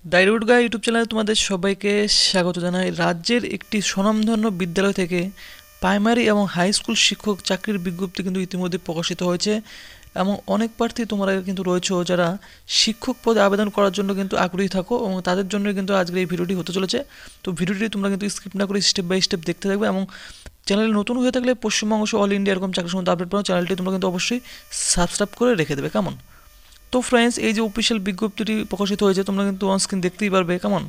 ডাইরুট গাই YouTube চ্যানেলে তোমাদের সবাইকে স্বাগত জানাই। রাজ্যের একটি স্বনামধন্য বিদ্যালয় থেকে প্রাইমারি এবং হাই স্কুল শিক্ষক চাকরির বিজ্ঞপ্তি কিন্তু ইতিমধ্যে প্রকাশিত হয়েছে এবং অনেক প্রার্থী তোমরা কিন্তু রয়েছো যারা শিক্ষক পদে আবেদন করার জন্য কিন্তু আগ্রহী থাকো এবং তাদের জন্য কিন্তু আজকের এই ভিডিওটি হতে চলেছে। তো ভিডিওটি তোমরা কিন্তু স্কিপ না করে স্টেপ বাই স্টেপ দেখতে থাকবে এবং চ্যানেলে নতুন হয়ে থাকলে পশ্চিমবঙ্গ সহ অল ইন্ডিয়া এরকম চাকরি সম্বন্ধে আপডেট পাওয়া চ্যানেলটি তোমরা কিন্তু অবশ্যই সাবস্ক্রাইব করে রেখে দেবে। কেমন? তো ফ্রেন্ডস, এই যে অফিসিয়াল বিজ্ঞপ্তিটি প্রকাশিত হয়েছে তোমরা কিন্তু অনস্ক্রিন দেখতেই পারবে। কেমন?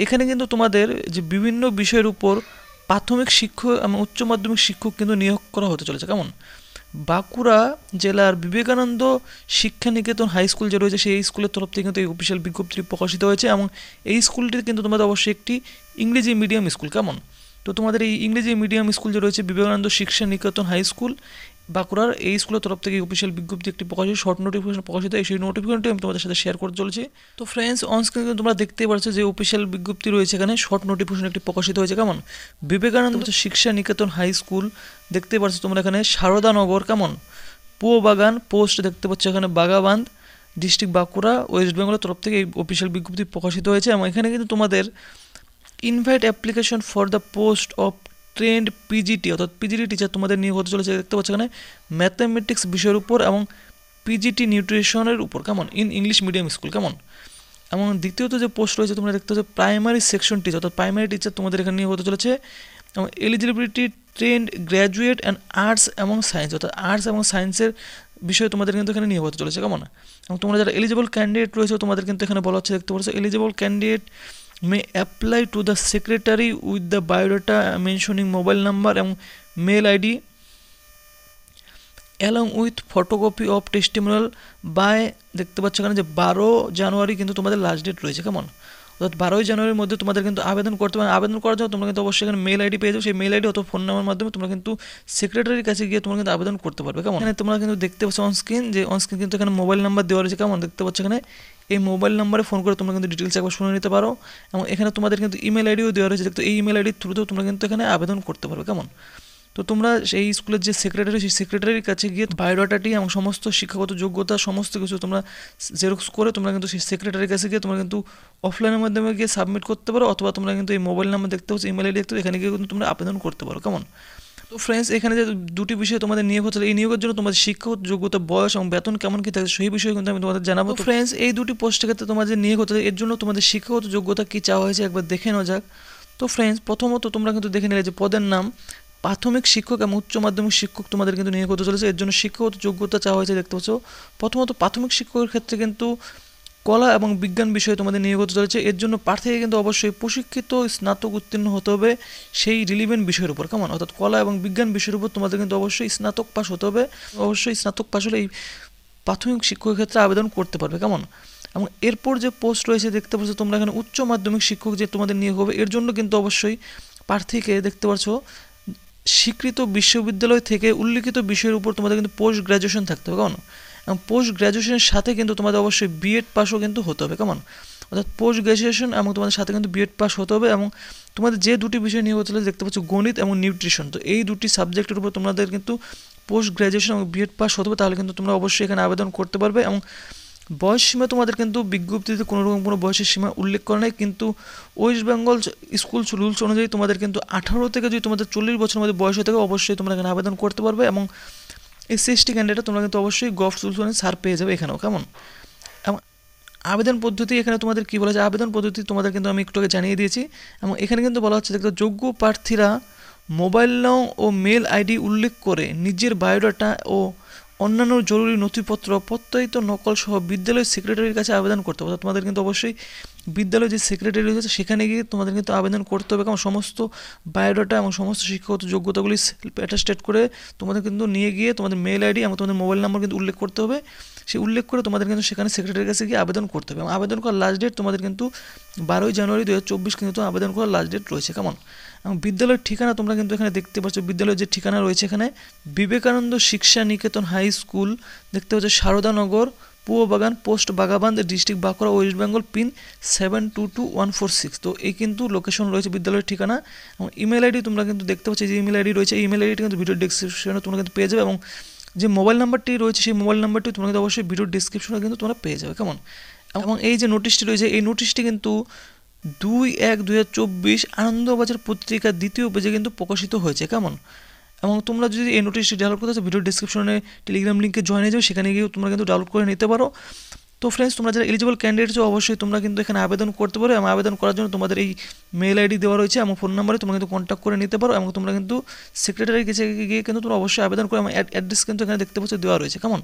এখানে কিন্তু তোমাদের যে বিভিন্ন বিষয়ের উপর প্রাথমিক শিক্ষক এবং উচ্চ মাধ্যমিক শিক্ষক কিন্তু নিয়োগ করা হতে চলেছে। কেমন? বাঁকুড়া জেলার বিবেকানন্দ শিক্ষা নিকেতন হাই স্কুল যে রয়েছে সেই স্কুলের তরফ থেকে কিন্তু এই অফিসিয়াল বিজ্ঞপ্তিটি প্রকাশিত হয়েছে এবং এই স্কুলটি কিন্তু তোমাদের অবশ্যই একটি ইংরেজি মিডিয়াম স্কুল। কেমন? তো তোমাদের এই ইংরেজি মিডিয়াম স্কুল যে রয়েছে বিবেকানন্দ শিক্ষা নিকেতন হাই স্কুল বাঁকুড়ার, এই স্কুলের তরফ থেকে অফিসিয়াল বিজ্ঞপ্তি একটি প্রকাশিত শর্ট নোটিফিকেশন প্রকাশিত, এই সেই নোটিফিকেশনটি আমি তোমাদের সাথে শেয়ার করতে চলেছি। তো ফ্রেন্ডস, অনস্ক্রিন তোমরা দেখতেই পাচ্ছ যে অফিসিয়াল বিজ্ঞপ্তি রয়েছে, এখানে শর্ট নোটিফিকেশন একটি প্রকাশিত হয়েছে। কেমন? বিবেকানন্দ শিক্ষা নিকেতন হাই স্কুল দেখতে পাচ্ছ তোমরা এখানে সারদানগর, কেমন, বাগান পোস্ট দেখতে পাচ্ছ এখানে বাগাবান্ধ, ডিস্ট্রিক্ট বাঁকুড়া, ওয়েস্ট বেঙ্গলের তরফ থেকে এই অফিসিয়াল বিজ্ঞপ্তি প্রকাশিত হয়েছে এবং এখানে কিন্তু তোমাদের invite application for the post of trend PGT অর্থাৎ পিজিটি টিচার তোমাদের নিয়োগ হতে চলেছে। দেখতে পাচ্ছ এখানে ম্যাথামেটিক্স বিষয়ের উপর এবং পিজিটি নিউট্রিশনের উপর। কেমন? In English medium school. কেমন? এবং দ্বিতীয়ত যে পোস্ট রয়েছে তোমরা দেখতে পাচ্ছ প্রাইমারি সেকশন টিচার অর্থাৎ প্রাইমারি টিচার তোমাদের এখানে নিয়োগ হতে চলেছে এবং eligibility trend graduate and arts এবং সায়েন্স অর্থাৎ আর্টস এবং সায়েন্সের বিষয়ে তোমাদের কিন্তু এখানে নিয়োগ হতে চলেছে। কেমন? এবং তোমরা যারা এলিজিবল ক্যান্ডিডেট রয়েছে তোমাদের কিন্তু এখানে বলা হচ্ছে, দেখতে পাচ্ছ eligible candidate may apply to the secretary with the biodata mentioning mobile number এবং mail ID along with photocopy of testimonial by, দেখতে পাচ্ছ এখানে যে 12 জানুয়ারি কিন্তু তোমাদের লাস্ট ডেট রয়েছে। কেমন? অর্থাৎ 12 জানুয়ারির মধ্যে তোমাদের কিন্তু আবেদন করতে পারো। আবেদন করার জন্য তোমরা কিন্তু অবশ্যই এখানে মেল আইডি পেয়ে যাও, সেই মেল আইডি অথবা ফোন নাম্বারের মাধ্যমে তোমরা কিন্তু সেক্রেটারির কাছে গিয়ে তোমরা কিন্তু আবেদন করতে পারবে। কেমন? এখানে তোমরা কিন্তু দেখতে পাচ্ছ অনস্ক্রিন যে অনস্ক্রিন কিন্তু এখানে মোবাইল নাম্বার দেওয়া রয়েছে। কেমন? দেখতে পাচ্ছ এখানে এই মোবাইল নাম্বারে ফোন করে তোমরা কিন্তু ডিটেলস একবার শুনে নিতে পারো এবং এখানে তোমাদের কিন্তু ইমেল আইডিও দেওয়া রয়েছে। দেখতে এই ইমেল আইডির থ্রুতেও তোমরা কিন্তু এখানে আবেদন করতে পারবে। কেমন? তো তোমরা সেই স্কুলের যে সেক্রেটারি সেই সেক্রেটারির কাছে গিয়ে বায়োডাটাটি এবং সমস্ত শিক্ষাগত যোগ্যতা সমস্ত কিছু তোমরা জেরক্স করে তোমরা কিন্তু সেই সেক্রেটারির কাছে গিয়ে তোমরা কিন্তু অফলাইনের মাধ্যমে গিয়ে সাবমিট করতে পারো অথবা তোমরা কিন্তু এই মোবাইল নাম্বার দেখতে পাচ্ছ ইমেল আইডি দেখতে এখানে গিয়ে কিন্তু তোমরা আবেদন করতে পারো। কেমন? তো ফ্রেন্ডস, এখানে যে দুটি বিষয় তোমাদের নিয়োগ হচ্ছে এই নিয়োগের জন্য তোমাদের শিক্ষাগত যোগ্যতা বয়স এবং বেতন কেমন কী থাকে সেই বিষয়ে কিন্তু আমি তোমাদের জানাবো। তো ফ্রেন্ডস, এই দুটি পোস্টের ক্ষেত্রে তোমাদের নিয়োগ হচ্ছে এর জন্য তোমাদের শিক্ষাগত যোগ্যতা কী চাওয়া হয়েছে একবার দেখে নেওয়া যাক। তো ফ্রেন্ডস, প্রথমত তোমরা কিন্তু দেখে নিলে যে পদের নাম প্রাথমিক শিক্ষক এবং উচ্চ মাধ্যমিক শিক্ষক তোমাদের কিন্তু নিয়োগ হতে চলেছে। এর জন্য শিক্ষাগত যোগ্যতা চাওয়া হয়েছে। দেখতে পাচ্ছ প্রথমত প্রাথমিক শিক্ষকের ক্ষেত্রে কিন্তু কলা এবং বিজ্ঞান বিষয়ে তোমাদের নিয়োগ হতে চলেছে। এর জন্য প্রার্থীকে কিন্তু অবশ্যই প্রশিক্ষিত স্নাতক উত্তীর্ণ হতে হবে সেই রিলিভেন্ট বিষয়ের উপর। কেমন? অর্থাৎ কলা এবং বিজ্ঞান বিষয়ের উপর তোমাদের কিন্তু অবশ্যই স্নাতক পাস হতে হবে। অবশ্যই স্নাতক পাস হলে এই প্রাথমিক শিক্ষকের ক্ষেত্রে আবেদন করতে পারবে। কেমন? এবং এরপর যে পোস্ট রয়েছে দেখতে পাচ্ছ তোমরা এখানে উচ্চ মাধ্যমিক শিক্ষক যে তোমাদের নিয়োগ হবে এর জন্য কিন্তু অবশ্যই প্রার্থীকে দেখতে পাচ্ছ স্বীকৃত বিশ্ববিদ্যালয় থেকে উল্লিখিত বিষয়ের উপর তোমাদের কিন্তু পোস্ট গ্র্যাজুয়েশন থাকতে হবে। কেমন? এবং পোস্ট গ্র্যাজুয়েশনের সাথে কিন্তু তোমাদের অবশ্যই বিএড পাসও কিন্তু হতে হবে। কেমন? অর্থাৎ পোস্ট গ্র্যাজুয়েশন এবং তোমাদের সাথে কিন্তু বিএড পাস হতে হবে এবং তোমাদের যে দুটি বিষয় নিয়ে হতে দেখতে পাচ্ছ গণিত এবং নিউট্রিশন, তো এই দুটি সাবজেক্টের উপর তোমাদের কিন্তু পোস্ট গ্র্যাজুয়েশন এবং বিএড পাস হতে হবে, তাহলে কিন্তু তোমরা অবশ্যই এখানে আবেদন করতে পারবে। এবং বয়স সীমা তোমাদের কিন্তু বিজ্ঞপ্তিতে কোনোরকম কোনো বয়সের সীমা উল্লেখ করা নেই, কিন্তু ওয়েস্ট বেঙ্গল স্কুল রুলস অনুযায়ী তোমাদের কিন্তু 18 থেকে যদি তোমাদের 40 বছরের মধ্যে বয়স হয়ে থাকে অবশ্যই তোমরা এখানে আবেদন করতে পারবে এবং SC/ST ক্যান্ডিডেট তোমরা কিন্তু অবশ্যই গভ রুলস অনুযায়ী ছাড় পেয়ে যাবে এখানেও। কেমন? এবং আবেদন পদ্ধতি এখানে তোমাদের কী বলা যায়, আবেদন পদ্ধতি তোমাদের কিন্তু আমি একটু আগে জানিয়ে দিয়েছি এবং এখানে কিন্তু বলা হচ্ছে দেখতে যোগ্য প্রার্থীরা মোবাইল নং ও মেল আইডি উল্লেখ করে নিজের বায়োডাটা ও অন্যান্য জরুরি নথিপত্র প্রত্যয়িত নকল সহ বিদ্যালয়ের সেক্রেটারির কাছে আবেদন করতে হবে। তোমাদের কিন্তু অবশ্যই বিদ্যালয়ের যে সেক্রেটারি রয়েছে সেখানে গিয়ে তোমাদের কিন্তু আবেদন করতে হবে এবং সমস্ত বায়োডাটা এবং সমস্ত শিক্ষাগত যোগ্যতাগুলি অ্যাটাস্টেড করে তোমাদের কিন্তু নিয়ে গিয়ে তোমাদের মেল আইডি এবং তোমাদের মোবাইল নাম্বার কিন্তু উল্লেখ করতে হবে। সেই উল্লেখ করে তোমাদের কিন্তু সেখানে সেক্রেটারির কাছে গিয়ে আবেদন করতে হবে এবং আবেদন করার লাস্ট ডেট তোমাদের কিন্তু 12 জানুয়ারি 2024 কিন্তু আবেদন করার লাস্ট ডেট রয়েছে। কেমন? এবং বিদ্যালয়ের ঠিকানা তোমরা কিন্তু এখানে দেখতে পাচ্ছ, বিদ্যালয়ের যে ঠিকানা রয়েছে এখানে বিবেকানন্দ শিক্ষা নিকেতন হাই স্কুল দেখতে পাচ্ছ সারদানগর, বাগান post Bagabandh, district Bankura, west Bengal, pin 722146। তো এই কিন্তু লোকেশন রয়েছে বিদ্যালয়ের ঠিকানা এবং ইমেল আইডি তোমরা কিন্তু দেখতে পাচ্ছ যে ইমেল আইডি রয়েছে এই ইমেল আইডিটি কিন্তু ভিডিও ডিসক্রিপশনে তোমরা কিন্তু পেয়ে যাবে এবং যে মোবাইল নাম্বারটি রয়েছে সেই মোবাইল নাম্বারটি তোমরা কিন্তু অবশ্যই ভিডিও ডিসক্রিপশনে কিন্তু তোমরা পেয়ে যাবে। কেমন? এবং এই যে নোটিশটি রয়েছে এই নোটিশটি কিন্তু 2/1/2024 আনন্দবাজার পত্রিকার দ্বিতীয় পেজে কিন্তু প্রকাশিত হয়েছে। কেমন? এবং তোমরা যদি এই নোটিশটি ডাউনলোড করতে চাও ভিডিও ডিসক্রিপশনে টেলিগ্রাম লিঙ্কে জয়েন হয়ে যাও, সেখানে গিয়ে তোমরা কিন্তু ডাউনলোড করে নিতে পারো। তো ফ্রেন্ডস, তোমরা যারা এলিজিবল ক্যান্ডিডেট আছো অবশ্যই তোমরা কিন্তু এখানে আবেদন করতে পারো, এবং আবেদন করার জন্য তোমাদের এই মেল আইডি দেওয়া রয়েছে এবং ফোন নাম্বারে তোমরা কিন্তু কন্ট্যাক্ট করে নিতে পারো, এবং তোমরা কিন্তু সেক্রেটারির কাছে গিয়ে কিন্তু তোমরা অবশ্যই আবেদন করো, এবং অ্যাড্রেস কিন্তু এখানে দেখতে পাচ্ছ দেওয়া রয়েছে। কেমন?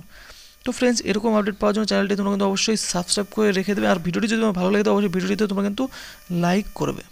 তো ফ্রেন্ডস, এরকম আপডেট পাওয়ার জন্য চ্যানেলটি তোমরা কিন্তু অবশ্যই সাবস্ক্রাইব করে রেখে দেবে, আর ভিডিওটি যদি তোমার ভালো লাগে তো অবশ্যই ভিডিওটিতে তোমরা কিন্তু লাইক করবে।